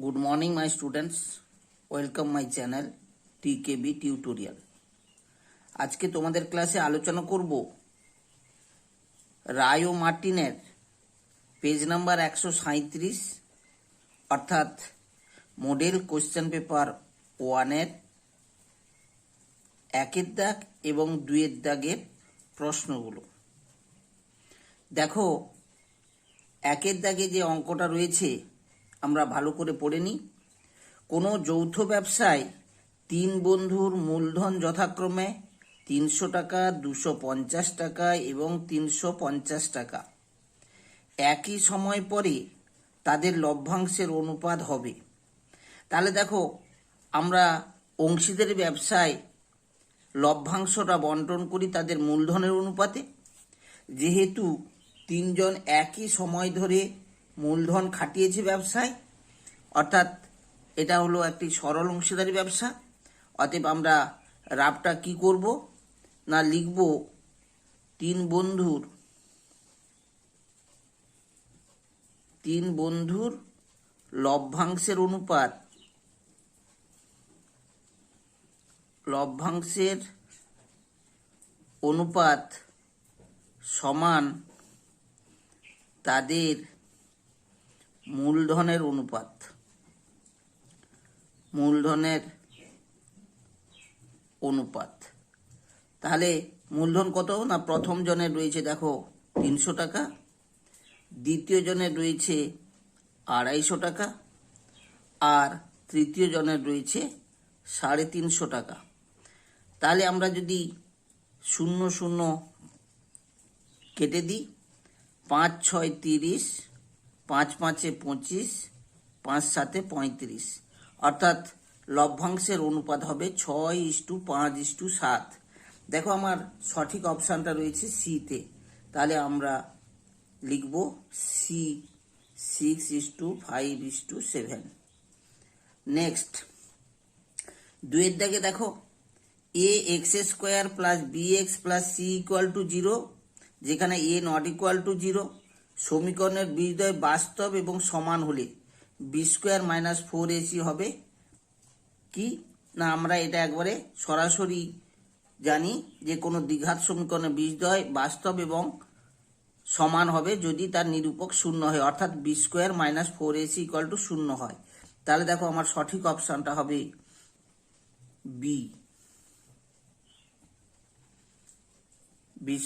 Good morning my students, welcome my channel TKB tutorial. আজকে তোমাদের ক্লাসে আলোচনা করব রায় ও মার্টিনের পেজ নাম্বার 137 অর্থাৎ মডেল কোশ্চেন পেপার 1 এর 1 দাগ এবং 2 দাগের প্রশ্নগুলো। দেখো 1 দাগে যে অঙ্কটা রয়েছে আমরা ভালো করে পড়ে নিই। কোনো যৌথ ব্যবসায় 3 বন্ধুর মূলধন যথাক্রমে 300 টাকা, 250 টাকা এবং 350 টাকা। একই সময় পরে তাদের লভ্যাংশের অনুপাত হবে। তাহলে দেখো আমরা অংশীদের ব্যবসায় লভ্যাংশটা বন্টন করি তাদের মূলধনের অনুপাতে। যেহেতু 3 জন একই সময় ধরে মূলধন খাটিয়েছে ব্যবসায়, অর্থাৎ এটা হলো একটি সরল অংশীদারি ব্যবসা। অতএব আমরা রাবটা কি করব না লিখব 3 বন্ধুর লভ্যাংশের অনুপাত সমান তাদের মূলধনের অনুপাত। তাহলে মূলধন কত না প্রথম জনের রয়েছে দেখো 300 টাকা, দ্বিতীয় জনের রয়েছে 250 টাকা আর তৃতীয় জনের রয়েছে 350 টাকা। তাহলে আমরা যদি 0 0 কেটে দিই, 5 6 30, 5 5 25, 5 7 35, অর্থাৎ লভ্যাংশের অনুপাত হবে 6:5:7। দেখো আমার সঠিক অপশানটা রয়েছে সিতে, তাহলে আমরা লিখব সি 6:5:7। নেক্সট 2 দাগে দেখো ax² + bx + c = 0, যেখানে a ≠ 0। সমীকরণের বীজদ্বয় বাস্তব এবং সমান হলে b² - 4ac হবে কি না আমরা এটা একবারে সরাসরি জানি যে কোনো দ্বিঘাত সমীকরণের বীজদ্বয় বাস্তব এবং সমান হবে যদি তার নিরূপক 0 হয়, অর্থাৎ b² - 4ac = 0 হয়। তাহলে দেখো আমার সঠিক অপশানটা হবে বি, b² -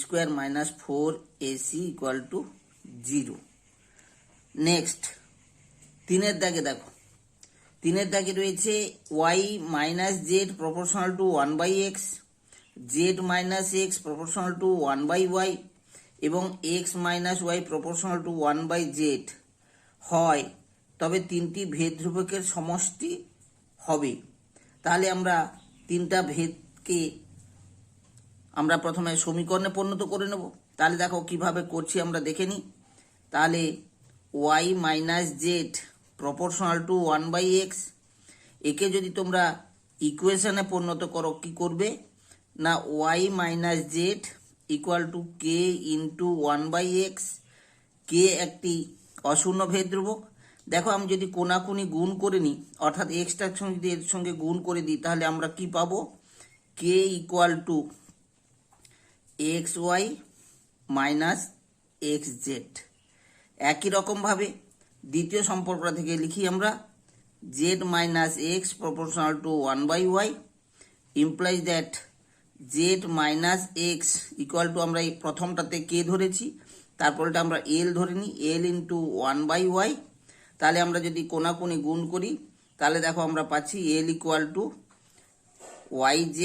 4ac = 0। নেক্সট 3 দাগে দেখো 3 দাগে রয়েছে y - z = 1/x, z - x = 1/y এবং x - y = 1/z হয়, তবে 3টি ভেদ ধ্রুবকের সমষ্টি হবে। তাহলে আমরা 3টা ভেদকে আমরা প্রথমে সমীকরণে পরিণত করে নেব। তাহলে দেখো কিভাবে করছি আমরা দেখে নিই। তাহলে y - z = 1/x, একে যদি তোমরা ইকুয়েশনে পরিণত করো কি করবে না y - z = k × 1/x। k একটি অশূন্য ভেদ ধ্রুবক। দেখো আমি যদি কোনাকুনি গুণ করে নিই, অর্থাৎ এক্সটার সঙ্গে যদি এর সঙ্গে গুণ করে দিই, তাহলে আমরা কি পাবো k = xy - xz। একই রকমভাবে দ্বিতীয় সম্পর্কটা থেকে লিখি আমরা z - x = 1/y implies that z - x = আমরা এই প্রথমটাতে k ধরেছি, তারপরটা আমরা l ধরে নিই l × 1/y। তাহলে আমরা যদি কোনাকুনি গুণ করি তাহলে দেখো আমরা পাচ্ছি l = yz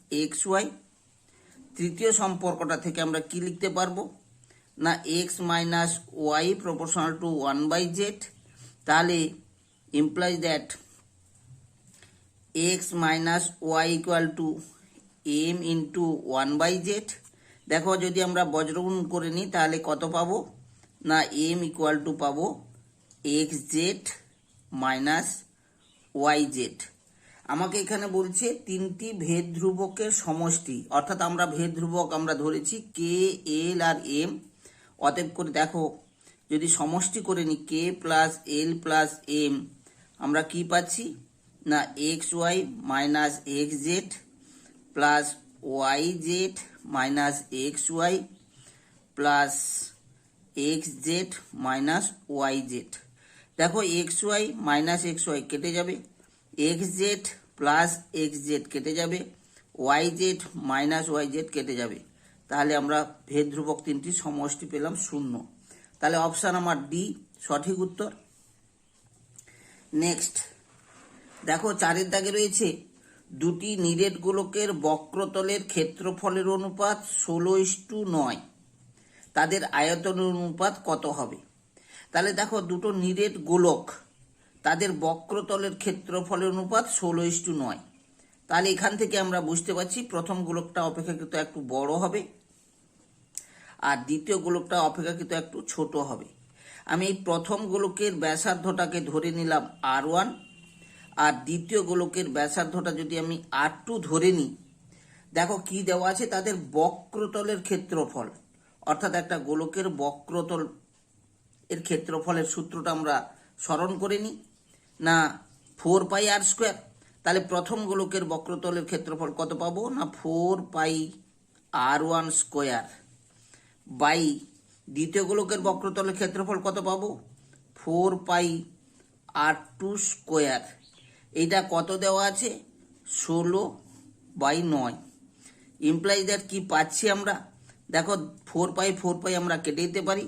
- xy। তৃতীয় সম্পর্কটা থেকে আমরা কি লিখতে পারবো না x - y = 1/z। তাহলে implies that x - y = m × 1/z। দেখো যদি আমরা বজ্রগুণ করে নিই তাহলে কত পাবো না m = পাবো xz - yz। আমাকে এখানে বলছে 3টি ভেদ ধ্রুবকের সমষ্টি, অর্থাৎ আমরা ভেদ ধ্রুবক আমরা ধরেছি k, l আর m। অতএব করে দেখো যদি সমষ্টি করে নিই K plus L plus M, আমরা কি পাচ্ছি না X Y minus X Z plus Y Z minus X Y plus X Z minus Y Z. দেখো X Y minus X Y কেটে যাবে, X Z plus X Z কেটে যাবে, Y Z minus Y Z কেটে যাবে। তাহলে আমরা ভেদ ধ্রুবক তিনটি সমষ্টি পেলাম 0। তাহলে অপশান আমার ডি সঠিক উত্তর। নেক্সট দেখো 4 দাগে রয়েছে দুটি নিরেট গোলকের বক্রতলের ক্ষেত্রফলের অনুপাত 16:9, তাদের আয়তনের অনুপাত কত হবে? তাহলে দেখো দুটো নিরেট গোলক, তাদের বক্রতলের ক্ষেত্রফলের অনুপাত 16:9। তাহলে এখান থেকে আমরা বুঝতে পারছি প্রথম গোলকটা অপেক্ষাকৃত একটু বড় হবে আর দ্বিতীয় গোলকটা অপেক্ষাকৃত একটু ছোট হবে। আমি এই প্রথম গোলকের ব্যাসার্ধটাকে ধরে নিলাম R1 আর দ্বিতীয় গোলকের ব্যাসার্ধটা যদি আমি R2 ধরে নিই, দেখো কি দেওয়া আছে তাদের বক্রতলের ক্ষেত্রফল, অর্থাৎ একটা গোলকের বক্রতল এর ক্ষেত্রফলের সূত্রটা আমরা স্মরণ করে নিই না 4πr²। তাহলে প্রথম গোলকের বক্রতলের ক্ষেত্রফল কত পাবো না 4πr1² বাই দ্বিতীয় গোলকের বক্রতলের ক্ষেত্রফল কত পাবো 4πr2²। এইটা কত দেওয়া আছে 16/9। ইমপ্লাইজ দ্যাট কি পাচ্ছি আমরা, দেখো 4π আমরা কেটে দিতে পারি।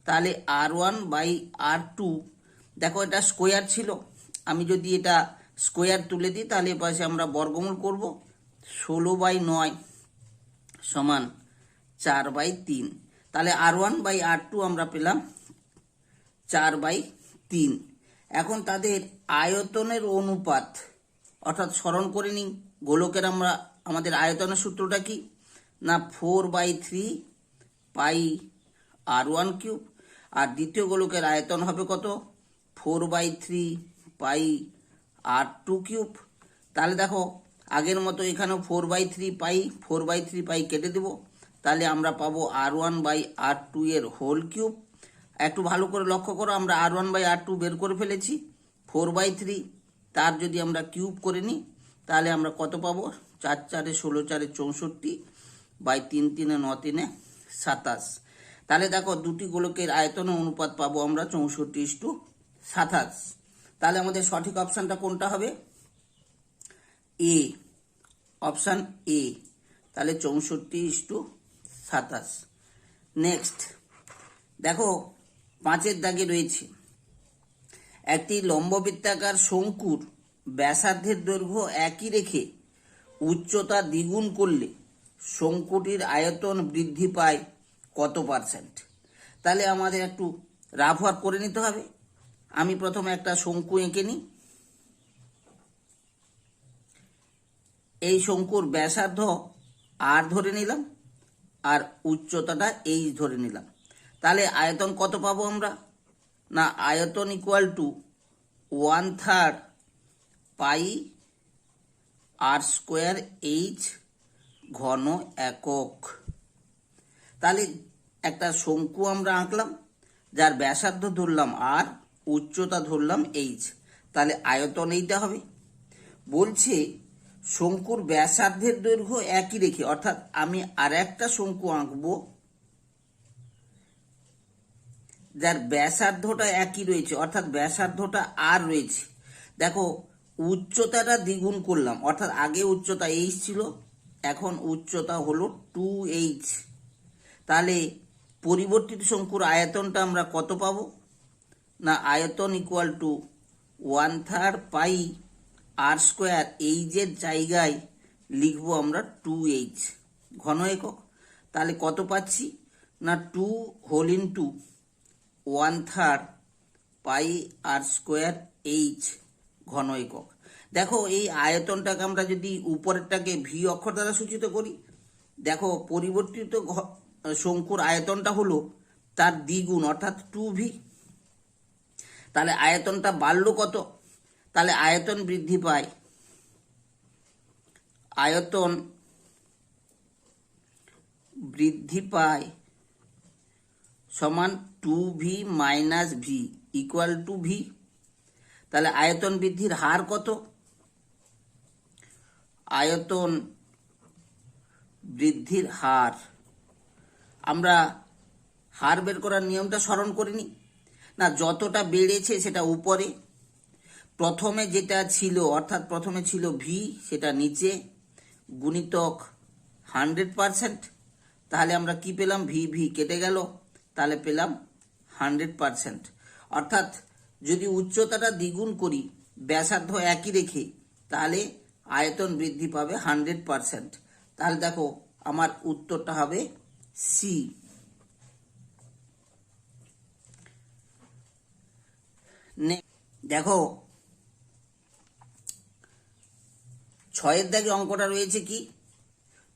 তাহলে R1/R2, দেখো এটা স্কোয়ার ছিল, আমি যদি এটা স্কোয়ার তুলে দিই তাহলে পাশে আমরা বর্গমূল করব, 16/9 সমান 4/3। তাহলে R1/R2 আমরা পেলাম 4/3। এখন তাদের আয়তনের অনুপাত, অর্থাৎ স্মরণ করে নিই গোলকের আমাদের আয়তনের সূত্রটা কি না 4/3πr1³ আর দ্বিতীয় গোলকের আয়তন হবে কত 4/3πr2³। তাহলে দেখো আগের মতো এখানেও 4/3π কেটে দেব, তাহলে আমরা পাবো R1/R2 এর হোল কিউব। একটু ভালো করে লক্ষ্য করো, আমরা R1/R2 বের করে ফেলেছি, 4/3 তার যদি আমরা কিউব করে নিই তাহলে আমরা কত পাবো 4 4 16 4 64 বাই 3 3 9 3 27। তাহলে দেখো দুটি গোলকের আয়তনের অনুপাত পাবো আমরা 64:27। তাহলে আমাদের সঠিক অপশানটা কোনটা হবে এ, অপশান এ। তাহলে 64:27। নেক্সট দেখো 5 দাগে রয়েছে একটি লম্ববৃত্তাকার শঙ্কুর ব্যাসার্ধের দৈর্ঘ্য একই রেখে উচ্চতা দ্বিগুণ করলে শঙ্কুটির আয়তন বৃদ্ধি পায় কত %? তাহলে আমাদের একটু রাফ ওয়ার্ক করে নিতে হবে। আমি প্রথমে একটা শঙ্কু এঁকে নিই, এই শঙ্কুর ব্যাসার্ধ আর ধরে নিলাম আর উচ্চতাটা এইচ ধরে নিলাম। তাহলে আয়তন কত পাবো আমরা না আয়তন = 1/3 πr²h ঘন একক। তাহলে একটা শঙ্কু আমরা আঁকলাম যার ব্যাসার্ধ ধরলাম আর উচ্চতা ধরলাম এইচ, তাহলে আয়তন এইটা হবে। বলছে শঙ্কুর ব্যাসার্ধের দৈর্ঘ্য একই রেখে, অর্থাৎ আমি আর একটা শঙ্কু আঁকবো যার ব্যাসার্ধটা একই রয়েছে, অর্থাৎ ব্যাসার্ধটা আর রয়েছে। দেখো উচ্চতাটা দ্বিগুণ করলাম, অর্থাৎ আগে উচ্চতা এইচ ছিল, এখন উচ্চতা হলো 2h। তাহলে পরিবর্তিত শঙ্কুর আয়তনটা আমরা কত পাবো না আয়তন = 1/3 πr²। এইচের জায়গায় লিখবো আমরা 2h ঘন একক। তাহলে কত পাচ্ছি না 2 হোল ইন্টু 1/3 πr²h ঘন একক। দেখো এই আয়তনটাকে আমরা যদি উপরেরটাকে ভি অক্ষর দ্বারা সূচিত করি, দেখো পরিবর্তিত শঙ্কুর আয়তনটা হলো তার দ্বিগুণ অর্থাৎ 2v। তাহলে আয়তনটা বাড়লো কত, তাহলে আয়তন বৃদ্ধি পায়, আয়তন বৃদ্ধি পায় সমান 2v minus V equal to V. তাহলে আয়তন বৃদ্ধির হার কত? আয়তন বৃদ্ধির হার, আমরা হার বের করার নিয়মটা স্মরণ করিনি না, যতটা বেড়েছে সেটা উপরে, প্রথমে যেটা ছিল অর্থাৎ প্রথমে ছিল ভি সেটা নিচে, গুণিতক 100%। তাহলে আমরা কি পেলাম? ভি ভি কেটে গেল, তাহলে পেলাম 100%। অর্থাৎ যদি উচ্চতাটা দ্বিগুণ করি ব্যাসার্ধ একই রেখে, তাহলে আয়তন বৃদ্ধি পাবে 100%। তাহলে দেখো আমার উত্তরটা হবে সি। দেখো 6 দাগে অঙ্কটা রয়েছে কি?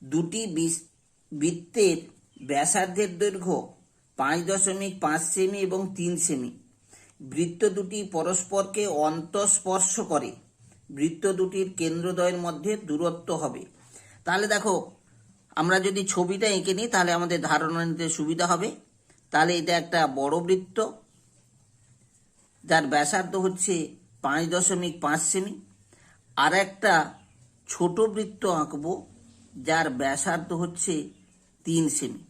দুটি বৃত্তের ব্যাসার্ধের দৈর্ঘ্য 5.5 সেমি এবং 3 সেমি। বৃত্ত দুটি পরস্পরকে অন্তঃস্পর্শ করে, বৃত্ত দুটির কেন্দ্রদ্বয়ের মধ্যে দূরত্ব হবে। তাহলে দেখো আমরা যদি ছবিটা এঁকে নিই তাহলে আমাদের ধারণা নিতে সুবিধা হবে। তাহলে এটা একটা বড় বৃত্ত যার ব্যাসার্ধ হচ্ছে 5.5 সেমি, আর একটা ছোট বৃত্ত আঁকবো যার ব্যাসার্ধ হচ্ছে 3 সেমি।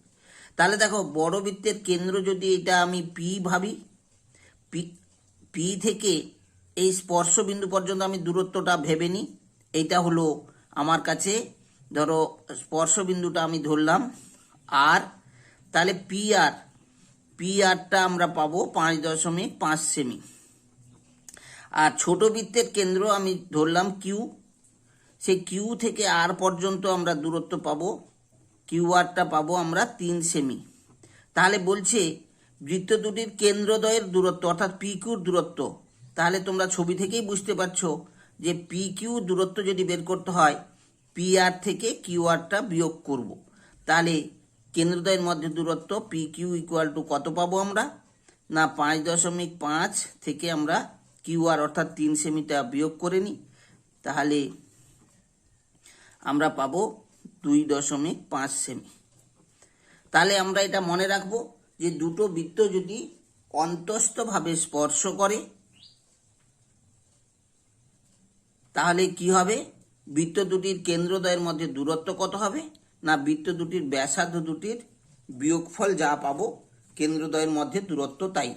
তাহলে দেখো বড় বৃত্তের কেন্দ্র যদি এটা আমি পি ভাবি, পি থেকে এই স্পর্শ বিন্দু পর্যন্ত আমি দূরত্বটা ভেবে নিই। এইটা হলো আমার কাছে, ধরো স্পর্শ বিন্দুটা আমি ধরলাম আর, তাহলে পি আরটা আমরা পাবো 5.5 সেমি। আর ছোট বৃত্তের কেন্দ্র আমি ধরলাম কিউ, সেই কিউ থেকে আর পর্যন্ত আমরা দূরত্ব পাবো, কিউ আরটা পাবো আমরা 3 সেমি। তাহলে বলছে বৃত্ত দুটির কেন্দ্রদ্বয়ের দূরত্ব অর্থাৎ পি কিউর দূরত্ব। তাহলে তোমরা ছবি থেকেই বুঝতে পারছো যে পি কিউ দূরত্ব যদি বের করতে হয় পি আর থেকে কিউ আরটা বিয়োগ করব। তাহলে কেন্দ্রদ্বয়ের মধ্যে দূরত্ব পি কিউ ইকুয়াল টু কত পাবো আমরা? না 5.5 থেকে আমরা কিউ আর অর্থাৎ 3 সেমিটা বিয়োগ করে নিই, তাহলে আমরা পাবো 2.5 সেমি। তাহলে আমরা এটা মনে রাখবো যে দুটো বৃত্ত যদি অন্তস্থভাবে স্পর্শ করে তাহলে কি হবে? বৃত্ত দুটির কেন্দ্রদ্বয়ের মধ্যে দূরত্ব কত হবে? না বৃত্ত দুটির ব্যাসার্ধ দুটির বিয়োগফল যা পাবো কেন্দ্রদ্বয়ের মধ্যে দূরত্ব তাই।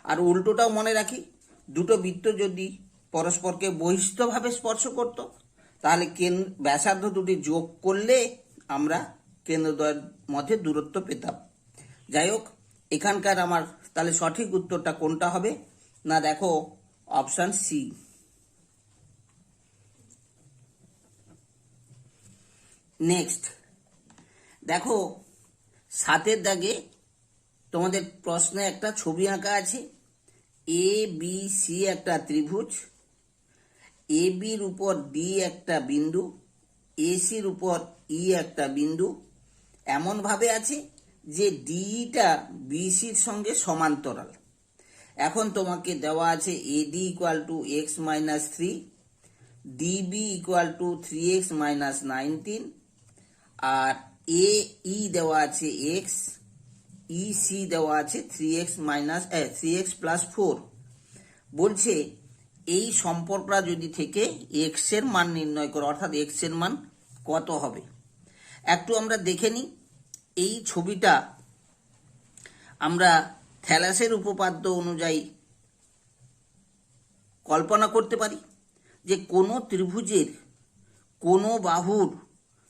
আর উল্টোটাও মনে রাখি, দুটো বৃত্ত যদি পরস্পরকে বহিস্থভাবে স্পর্শ করত তাহলে ব্যাসার্ধ দুটি যোগ করলে আমরা কেন্দ্রদ্বয়ের মধ্যে দূরত্ব পেতাম। যাই হোক, এখানকার আমার তাহলে সঠিক উত্তরটা কোনটা হবে? না দেখো অপশন সি। নেক্সট দেখো 7 দাগে তোমাদের প্রশ্নে একটা ছবি আঁকা আছে। এ বি সি একটা ত্রিভুজ, এ বির উপর ডি একটা বিন্দু, এসির উপর ই একটা বিন্দু এমন ভাবে আছে যে ডিটা বিসির সঙ্গে সমান্তরাল। এখন তোমাকে দেওয়া আছে এডি equal to x minus 3, DB equal two 3x minus 19, আর এ ই দেওয়া আছে এক্স, ই সি দেওয়া আছে 3x প্লাস 4। বলছে এই সম্পর্কটা যদি থেকে এক্স এর মান নির্ণয় করো, অর্থাৎ এক্স এর মান কত হবে। একটু আমরা দেখে নিই। এই ছবিটা আমরা থ্যালাসের উপপাদ্য অনুযায়ী কল্পনা করতে পারি যে কোনো ত্রিভুজের কোনো বাহুর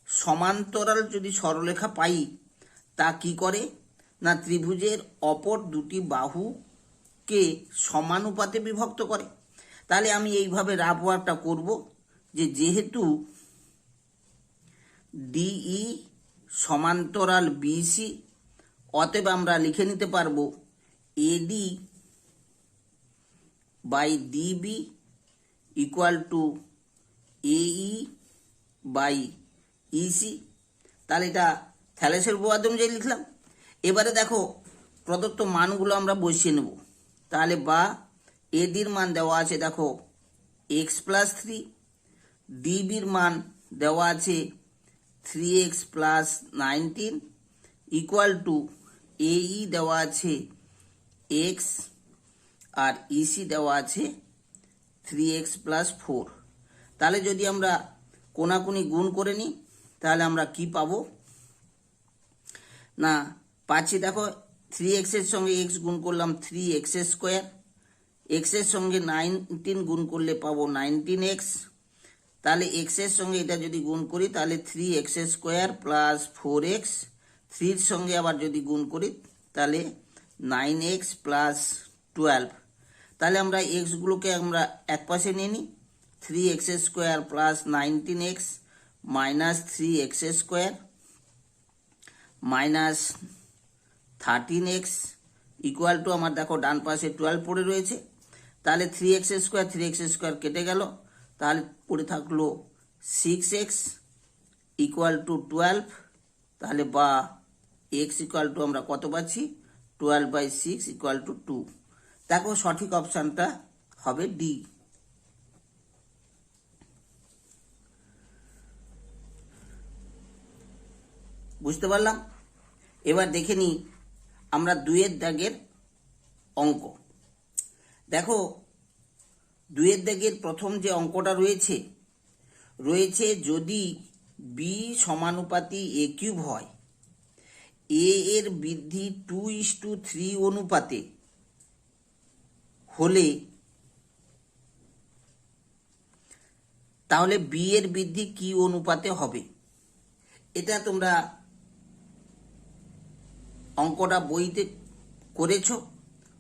সমান্তরাল যদি সরলরেখা পাই তা কি করে? না ত্রিভুজের অপর দুটি বাহুকে সমানুপাতে বিভক্ত করে। তাহলে আমি এইভাবে রাফ ওয়ার্কটা করব যে যেহেতু ডিই সমান্তরাল বিসি, অতএব আমরা লিখে নিতে পারবো AD by DB equal to এই বাই ইসি। তাহলে এটা থ্যালাসের উপপাদ্য অনুযায়ী লিখলাম। এবারে দেখো প্রদত্ত মানগুলো আমরা বসিয়ে নেব। তাহলে বা এডির মান দেওয়া আছে দেখো এক্স প্লাস 3, ডিবির মান দেওয়া আছে 3x প্লাস 19 ইকুয়াল টু এই দেওয়া আছে এক্স আর ইসি দেওয়া আছে 3x প্লাস 4। তাহলে যদি আমরা কোনাকুনি গুণ করে নিই তাহলে আমরা কি পাবো না পাচ্ছি, দেখো 3x এর সঙ্গে x গুণ করলাম 3x স্কোয়ার, x এর সঙ্গে 19 গুণ করলে পাবো 19x। তাহলে x এর সঙ্গে এটা যদি গুণ করি তাহলে 3x স্কোয়ার প্লাস 4x, 3 এর সঙ্গে আবার যদি গুণ করি তাহলে 9x প্লাস 12। তাহলে আমরা x গুলোকে আমরা এক পাশে নিয়ে নিই, 3x square plus 19x minus 3x square minus 13x equal to আমার দেখো ডান পাশে 12 পড়ে রয়েছে। তাহলে 3x স্কোয়ার কেটে গেল, তাহলে পড়ে থাকলো 6x ইকুয়াল টু 12। তাহলে বা x ইকুয়াল টু আমরা কত পাচ্ছি 12/6 ইকুয়াল টু 2। দেখো সঠিক অপশানটা হবে ডি। বুঝতে পারলাম? এবার দেখে নিই আমরা 2 দাগের অঙ্ক। দেখো 2 দাগের প্রথম যে অঙ্কটা রয়েছে যদি বি সমানুপাতি এ কিউব হয়, এ এর বৃদ্ধি 2:3 অনুপাতে হলে তাহলে বি এর বৃদ্ধি কি অনুপাতে হবে। এটা তোমরা অঙ্কটা বইতে করেছ,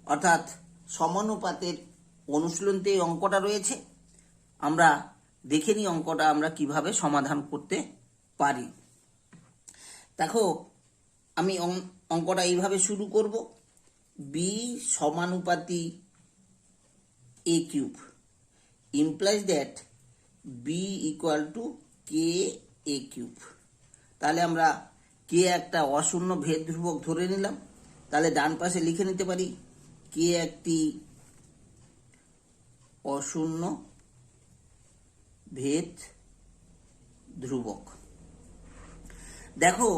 অর্থাৎ সমানুপাতের অনুশীলনতে এই অঙ্কটা রয়েছে। আমরা দেখে নিই অঙ্কটা আমরা কিভাবে সমাধান করতে পারি। দেখো আমি অঙ্কটা এইভাবে শুরু করব, বি সমানুপাতি A cube implies that B equal to K A cube. তাহলে আমরা কে একটা অশূন্য ভেদ ধ্রুবক ধরে নিলাম, তাহলে ডান পাশে লিখে নিতে পারি কে একটি অশূন্য ভেদ ধ্রুবক। দেখো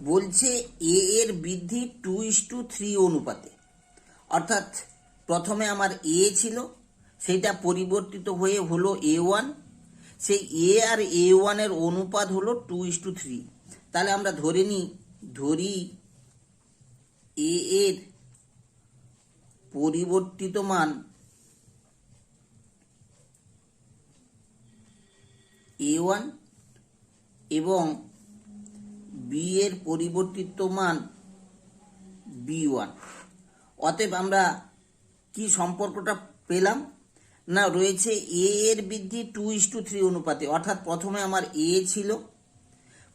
বলছে এ এর বৃদ্ধি 2:3 অনুপাতে, অর্থাৎ প্রথমে আমার এ ছিল সেটা পরিবর্তিত হয়ে হলো A1, সেই এ আর A1 এর অনুপাত হলো 2:3। তাহলে আমরা ধরি এ এর পরিবর্তিত মান A1 এবং বি এর পরিবর্তিত মান B1। অতএব আমরা কি সম্পর্কটা পেলাম না, রয়েছে এ এর বৃদ্ধি 2:3 অনুপাতে, অর্থাৎ প্রথমে আমার এ ছিল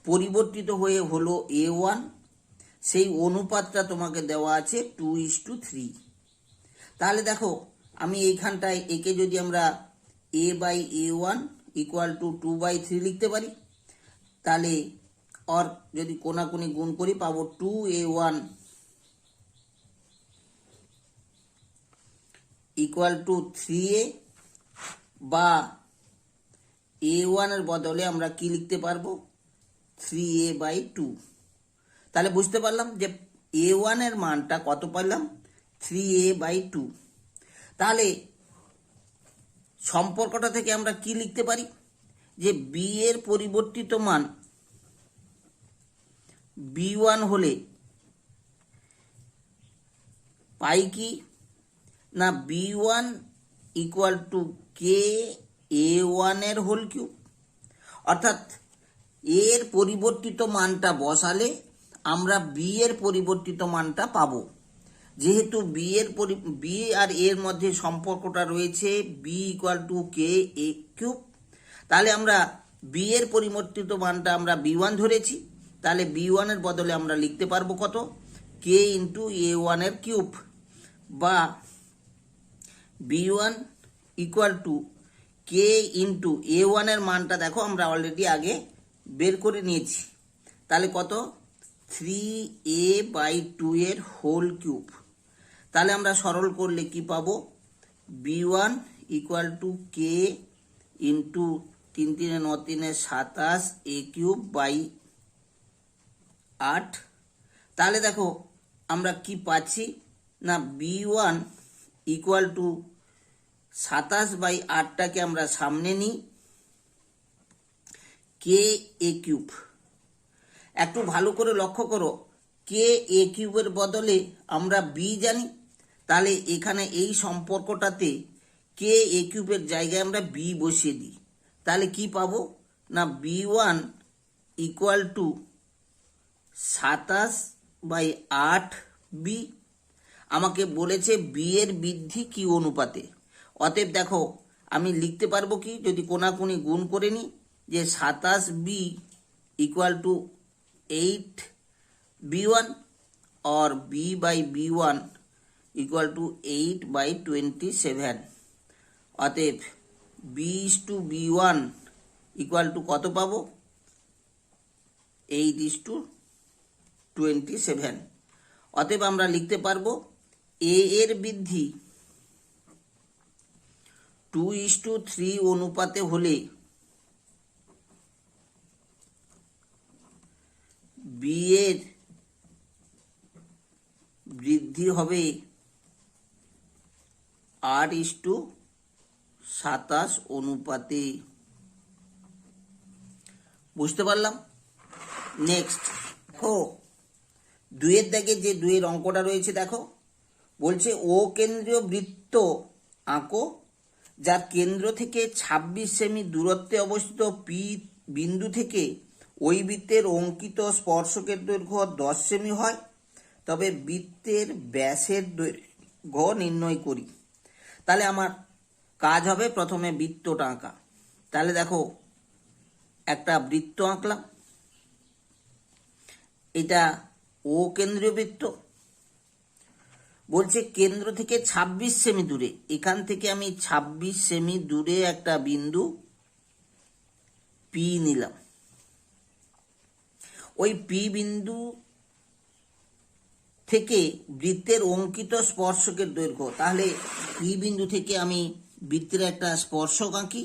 পরিবর্তিত হয়ে হলো A1, সেই অনুপাতটা তোমাকে দেওয়া আছে 2:3। তাহলে দেখো আমি এইখানটায় একে যদি আমরা A/A1 ইকুয়াল টু 2/3 লিখতে পারি, তাহলে और যদি কোনাকুনি গুণ করি পাবো 2A1 ইকুয়াল টু 3A, বা A1 এর বদলে আমরা কি লিখতে পারবো 3A/2। তাহলে বুঝতে পারলাম যে A1 এর মানটা কত পেলাম 3A/2। তাহলে সম্পর্কটা থেকে আমরা কি লিখতে পারি যে বি এর পরিবর্তিত মান B1 হলে পাই কি না B1 equal to K A1 এর হোল কিউব, অর্থাৎ এর পরিবর্তিত মানটা বসালে আমরা বি এর পরিবর্তিত মানটা পাবো। যেহেতু বি আর এর মধ্যে সম্পর্কটা রয়েছে B equal to K A cube, তাহলে আমরা বি এর পরিবর্তিত মানটা আমরা B1 ধরেছি, তাহলে B1 এর বদলে আমরা লিখতে পারবো কত কে ইন্টু A1 এর কিউব, বা B1 equal to K into A1 এর মানটা দেখো আমরা অলরেডি আগে বের করে নিয়েছি, তাহলে কত 3A/2 এর হোল কিউব। তাহলে আমরা সরল করলে কি পাবো B1 equal to K into 3 3 9 3 27 a cube by 8। তাহলে দেখো আমরা কি পাচ্ছি না B1 ইকুয়াল টু 27/8টাকে আমরা সামনে নিই, কে এ কিউব। একটু ভালো করে লক্ষ্য করো, কে এ কিউবের বদলে আমরা বি জানি, তাহলে এখানে এই সম্পর্কটাতে কে এ কিউবের জায়গায় আমরা বি বসিয়ে দিই, তাহলে কি পাবো না B1 ইকুয়াল টু 27/8 বি। আমাকে বলেছে বি এর বৃদ্ধি কি অনুপাতে। অতএব দেখো আমি লিখতে পারবো কি, যদি কোনাকুনি গুণ করে নিই, যে 27B ইকুয়াল টু 8B1 और B/B1 ইকুয়াল টু 8/27। অতএব B/B1 ইকুয়াল টু কত পাবো, 8:27। অতএব আমরা লিখতে পারবো এ এর বৃদ্ধি 2:3 অনুপাতে হলে বি এর বৃদ্ধি হবে 8:27 অনুপাতে। বুঝতে পারলাম? নেক্সট দেখো, দুইয়ের দাগে যে দুইয়ের অঙ্কটা রয়েছে দেখো, বলছে ও কেন্দ্রীয় বৃত্ত আঁকো যার কেন্দ্র থেকে 26 সেমি দূরত্বে অবস্থিত পি বিন্দু থেকে ওই বৃত্তের অঙ্কিত স্পর্শকের দৈর্ঘ্য 10 সেমি হয়, তবে বৃত্তের ব্যাসের দৈর্ঘ্য নির্ণয় করি। তাহলে আমার কাজ হবে প্রথমে বৃত্তটা আঁকা। তাহলে দেখো একটা বৃত্ত আঁকলাম, এটা ও কেন্দ্রীয় বৃত্ত। বলছে কেন্দ্র থেকে 26 সেমি দূরে, এখান থেকে আমি 26 সেমি দূরে একটা বিন্দু পি নিলাম। ওই পি বিন্দু থেকে বৃত্তের অঙ্কিত স্পর্শকের দৈর্ঘ্য, তাহলে পি বিন্দু থেকে আমি বৃত্তের একটা স্পর্শক আঁকি।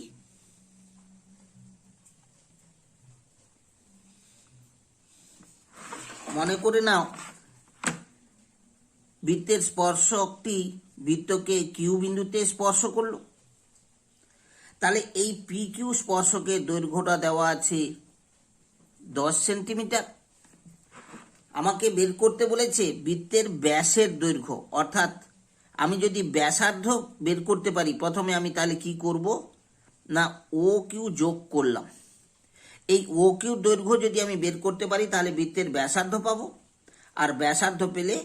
মনে করে নাও বৃত্তের স্পর্শকটি বৃত্তকে কিউ বিন্দুতে স্পর্শ করলো, তাহলে এই পি কিউ স্পর্শকের দৈর্ঘ্যটা দেওয়া আছে 10 সেন্টিমিটার। আমাকে বের করতে বলেছে বৃত্তের ব্যাসের দৈর্ঘ্য, অর্থাৎ আমি যদি ব্যাসার্ধ বের করতে পারি, প্রথমে আমি তাহলে কি করব না ও কিউ যোগ করলাম। এই ও কিউ দৈর্ঘ্য যদি আমি বের করতে পারি তাহলে বৃত্তের ব্যাসার্ধ পাবো, আর ব্যাসার্ধ পেলে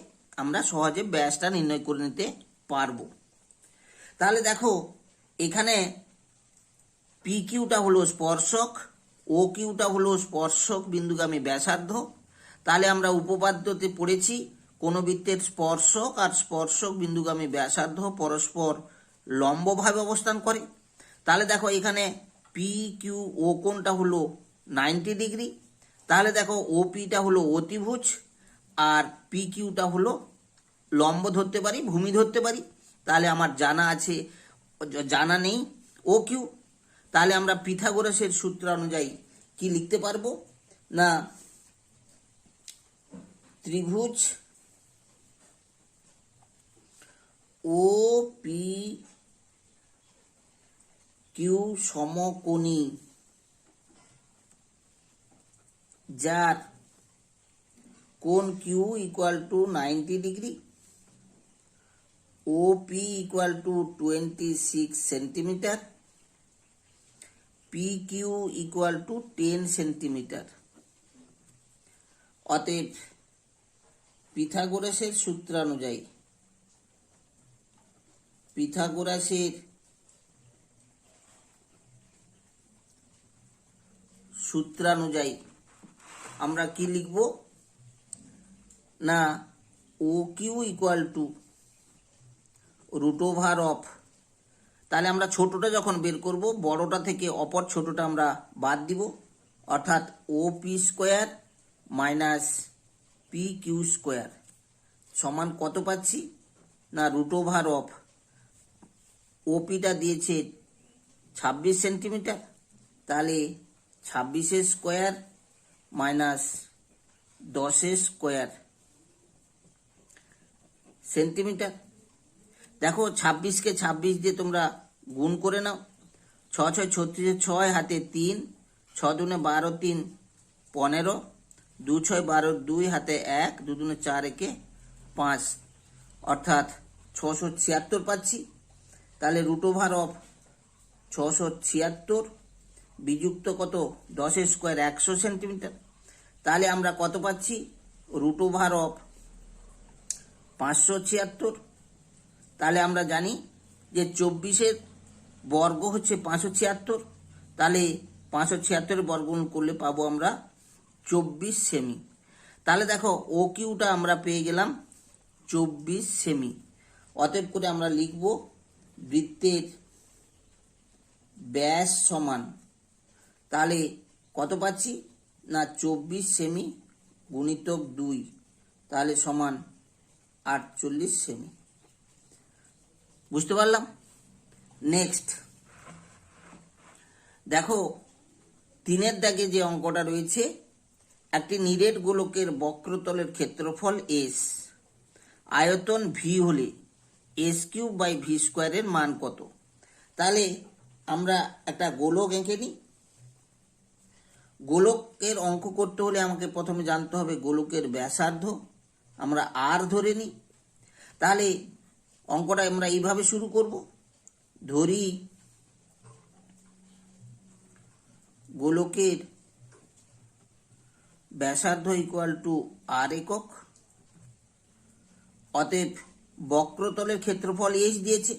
আমরা সহজে ব্যাসটা নির্ণয় করে নিতে পারবো। তাহলে দেখো এখানে পি কিউটা হলো স্পর্শক, ও কিউটা হলো স্পর্শক বিন্দুগামী ব্যাসার্ধ। তাহলে আমরা উপপাদ্যতে পড়েছি কোন বৃত্তের স্পর্শক আর স্পর্শক বিন্দুগামী ব্যাসার্ধ পরস্পর লম্বভাবে অবস্থান করে। তাহলে দেখো এখানে পি কিউ ও কোণটা হলো 90 ডিগ্রি। তাহলে দেখো ও পিটা হলো অতিভুজ আর পি কিউটা হলো লম্ব ধরতে পারি, ভূমি ধরতে পারি। তাহলে আমার জানা নেই ও কিউ। তাহলে আমরা পিথাগোরাসের সূত্র অনুযায়ী কি লিখতে পারবো না ত্রিভুজ ও পি কিউ সমকোণী যার কোণ Q equal to 90 degree, O P equal to 26 centimetre, P Q equal to 10 centimetre. অতএব পিথাগোরাসের সূত্রানুযায়ী আমরা কি লিখব না ও কিউ ইকুয়াল টু √অফ। তাহলে আমরা ছোটটা যখন বের করব বড়টা থেকে অপর ছোটটা আমরা বাদ দিব, অর্থাৎ O P square minus P Q square সমান কত পাচ্ছি না √অফ। ওপিটা দিয়েছে 26 সেন্টিমিটার, তাহলে 26 স্কোয়ার মাইনাস 10 স্কোয়ার সেন্টিমিটার। দেখো 26কে 26 দিয়ে তোমরা গুণ করে নাও। 6 6 36, 6 হাতে 3, 6 দুনে 12, 3 15, 2 6 12, 2 হাতে 1, 2 দুনে 4 একে 5, অর্থাৎ 676 পাচ্ছি। তাহলে রুট ওভার অফ 676 বিযুক্ত কত 10 স্কোয়ার 100 সেন্টিমিটার। তাহলে আমরা কত পাচ্ছি? Root over of 576। তাহলে আমরা জানি যে 24-এর বর্গ হচ্ছে 576। তাহলে 576-এর বর্গমূল করলে পাবো আমরা 24 সেমি। তাহলে দেখো ও কিউটা আমরা পেয়ে গেলাম 24 সেমি। অতএব করে আমরা লিখব বৃত্তের ব্যাস সমান, তাহলে কত পাচ্ছি না 24 সেমি গুণিতক 2, তাহলে সমান 48 সেমি। বুঝতে পারলাম? নেক্সট দেখো 3-এর দাগে যে অঙ্কটা রয়েছে, একটি নিরেট গোলকের বক্রতলের ক্ষেত্রফল এস, আয়তন ভি হলে এস কিউব বাই ভি স্কোয়ারের মান কত? তাহলে আমরা একটা গোলক এঁকে নিই। গোলকের অঙ্ক করতে হলে আমাকে প্রথমে জানতে হবে গোলকের ব্যাসার্ধ, আমরা আর ধরে নিই। তাহলে অঙ্কটা আমরা এইভাবে শুরু করব। ধরি গোলকের ব্যাসার্ধ ইকুয়াল টু আর একক। অতএব বক্রতলের ক্ষেত্রফল এইচ দিয়েছে,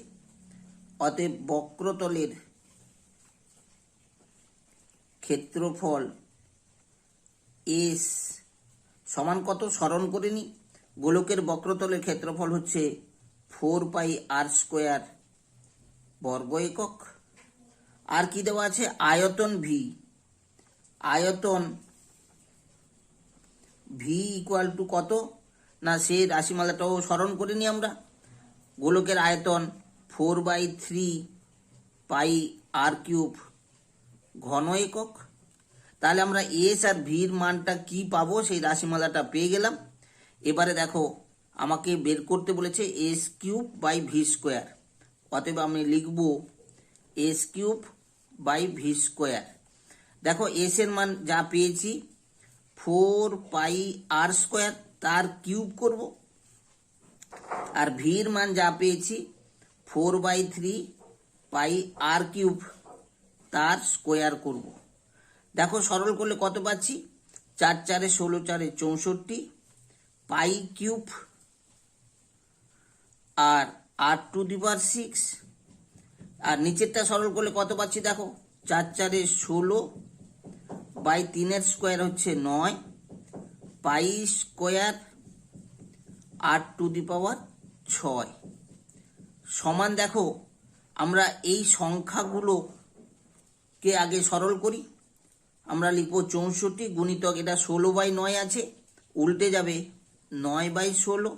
অতএব বক্রতলের ক্ষেত্রফল এস সমান কত স্মরণ করে নি। গোলকের বক্রতলের ক্ষেত্রফল হচ্ছে 4 পাই আর স্কোয়ার বর্গ একক। আর কি দেওয়া আছে? আয়তন ভি, আয়তন ভি ইকুয়াল টু কত না সে রাশিমালাটাও স্মরণ করে নি আমরা। গোলকের আয়তন 4/3 পাই আর কিউব ঘন একক। তাহলে আমরা এস আর ভির মানটা কি পাবো সেই রাশিমালাটা পেয়ে গেলাম। এবারে দেখো আমাকে বের করতে বলেছে S cube by V square. অতএব আমি লিখব S cube by V square. দেখো এস এর মান যা পেয়েছি 4 পাই আর স্কোয়ার, তার কিউব করব। আর ভির মান যা পেয়েছি 4/3 পাই আর কিউব, তার স্কোয়ার করব। দেখো সরল করলে কত পাচ্ছি? 4 4 16 4 64 পাই cube R R to the পাওয়ার 6। আর নিচেরটা সরল করলে কত পাচ্ছি? দেখো 4 4 16 বাই 3 স্কোয়ার হচ্ছে 9 পাই স্কোয়ার আর টু দি পাওয়ার 6 সমান। দেখো আমরা এই সংখ্যাগুলোকে আগে সরল করি। আমরা লিখব 64 গুণিতক এটা 16/9 আছে, উল্টে যাবে 9/16।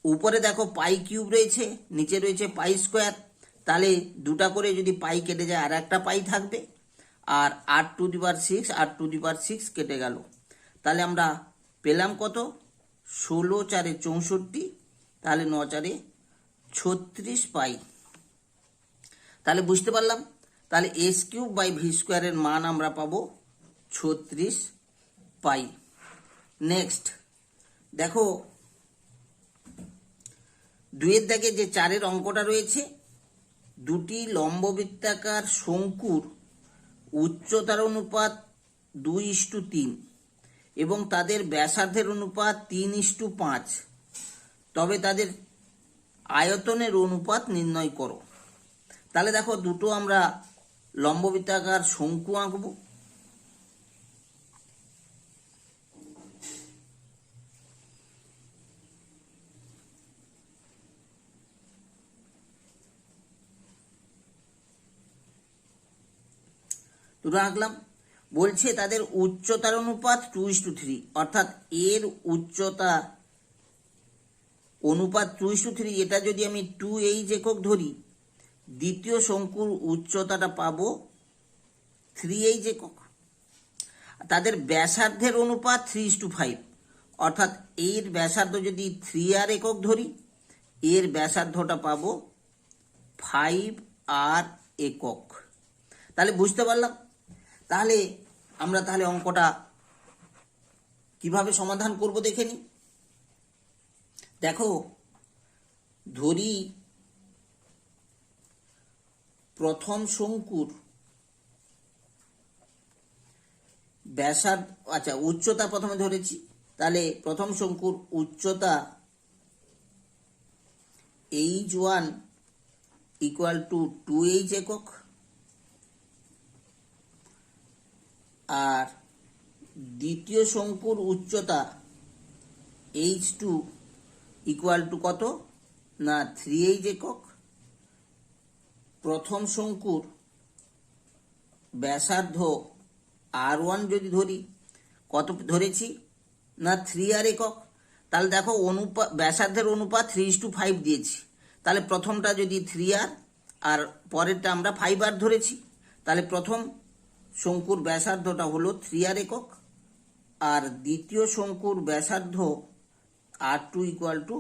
উপরে দেখো পাই কিউব রয়েছে, নিচে রয়েছে পাই স্কোয়ার। তাহলে দুটা করে যদি পাই কেটে যায় আর একটা পাই থাকবে। আর আর to the power 6 R to the পাওয়ার 6 কেটে গেল। তাহলে আমরা পেলাম কত? 16 4 64, তাহলে 9 4 36 পাই। তাহলে বুঝতে পারলাম, তাহলে এস কিউব বাই ভি স্কোয়ারের মান আমরা পাবো 36 পাই। নেক্সট দেখো 2-এর দাগে যে 4-এর অঙ্কটা রয়েছে, দুটি লম্ববৃত্তাকার শঙ্কুর উচ্চতার অনুপাত 2:3 এবং তাদের ব্যাসার্ধের অনুপাত 3:5, তবে তাদের আয়তনের অনুপাত নির্ণয় করো। তাহলে দেখো দুটো আমরা লম্ববৃত্তাকার শঙ্কু আঁকবো। দুটো আঁকলাম। বলছে তাদের উচ্চতার অনুপাত 2:3, অর্থাৎ এর উচ্চতা অনুপাত 2:3। এটা যদি আমি 2h একক ধরি, দ্বিতীয় শঙ্কুর উচ্চতাটা পাবো 3h একক। তাদের ব্যাসার্ধের অনুপাত 3:5, অর্থাৎ এর ব্যাসার্ধ যদি 3r একক ধরি, এর ব্যাসার্ধটা পাবো 5r একক। তাহলে বুঝতে পারলাম। তাহলে আমরা অঙ্কটা কিভাবে সমাধান করব দেখে নিই। দেখো, ধরি প্রথম শঙ্কুর ব্যাসার্ধ, আচ্ছা উচ্চতা প্রথমে ধরেছি, তাহলে প্রথম শঙ্কুর উচ্চতা h1 ইকুয়াল টু 2h একক, আর দ্বিতীয় শঙ্কুর উচ্চতা h2 ইকুয়াল টু কত না 3h একক। প্রথম শঙ্কুর ব্যাসার্ধ r1 যদি ধরি, কত ধরেছি না 3r একক। তাহলে দেখো ব্যাসার্ধের অনুপাত 3:5 দিয়েছি, তাহলে প্রথমটা যদি 3r আর পরেরটা আমরা 5r ধরেছি, তাহলে প্রথম শঙ্কুর ব্যাসার্ধটা হলো 3r একক, আর দ্বিতীয় শঙ্কুর ব্যাসার্ধ r2 ইকুয়াল টু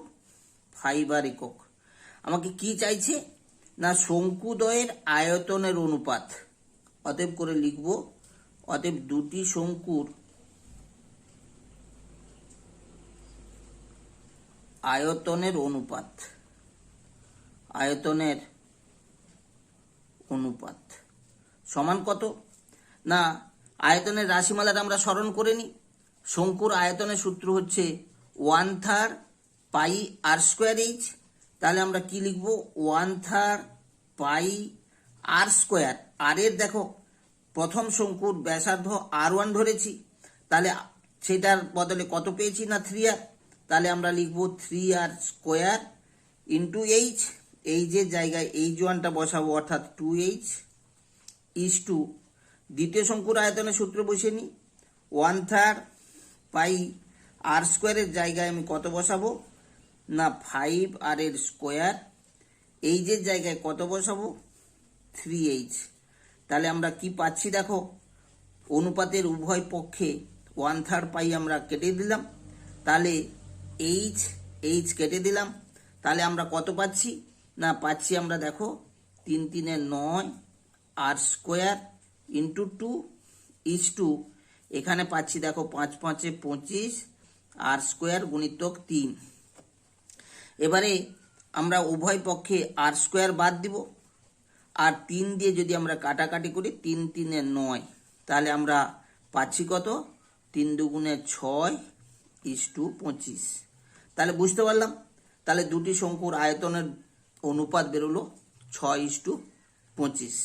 5r একক। আমাকে কি চাইছে না শঙ্কুদ্বয়ের আয়তনের অনুপাত। অতএব করে লিখব, অতএব দুটি শঙ্কুর আয়তনের অনুপাত সমান কত না আয়তনের রাশিমালাটা আমরা স্মরণ করে নিই। শঙ্কুর আয়তনের সূত্র হচ্ছে 1/3 পাই r স্কোয়ার h। তাহলে আমরা কি লিখব 1/3 পাই r স্কোয়ার। আর এর দেখো প্রথম শঙ্কুর ব্যাসার্ধ r1 ধরেছি, তাহলে সেটার বদলে কত পেয়েছি না 3r। তাহলে আমরা লিখব 3r স্কোয়ার ইন্টু h, এর জায়গায় h1টা বসাবো অর্থাৎ 2h ইজ টু দ্বিতীয় শঙ্কুর আয়তনের সূত্র বসে নিই 1/3 পাই r স্কোয়ারের জায়গায় আমি কত বসাবো না 5r এর স্কোয়ার, এর জায়গায় কত বসাবো 3h। তাহলে আমরা কি পাচ্ছি দেখো, অনুপাতের উভয় পক্ষে 1/3 পাই আমরা কেটে দিলাম, তাহলে h কেটে দিলাম, তাহলে আমরা কত পাচ্ছি না পাচ্ছি আমরা দেখো 3 3 9 r square into 2 is to এখানে পাচ্ছি দেখো 5 5 25 r স্কোয়ার গুণিতক 3। এবারে আমরা উভয় পক্ষে r স্কোয়ার বাদ দিব, আর 3 দিয়ে যদি আমরা কাটাকাটি করি 3 3 9, তাহলে আমরা পাচ্ছি কত 3 2 6 ইজ টু 25। তাহলে বুঝতে পারলাম। তাহলে দুটি শঙ্কুর আয়তনের অনুপাত বেরোলো 6:25।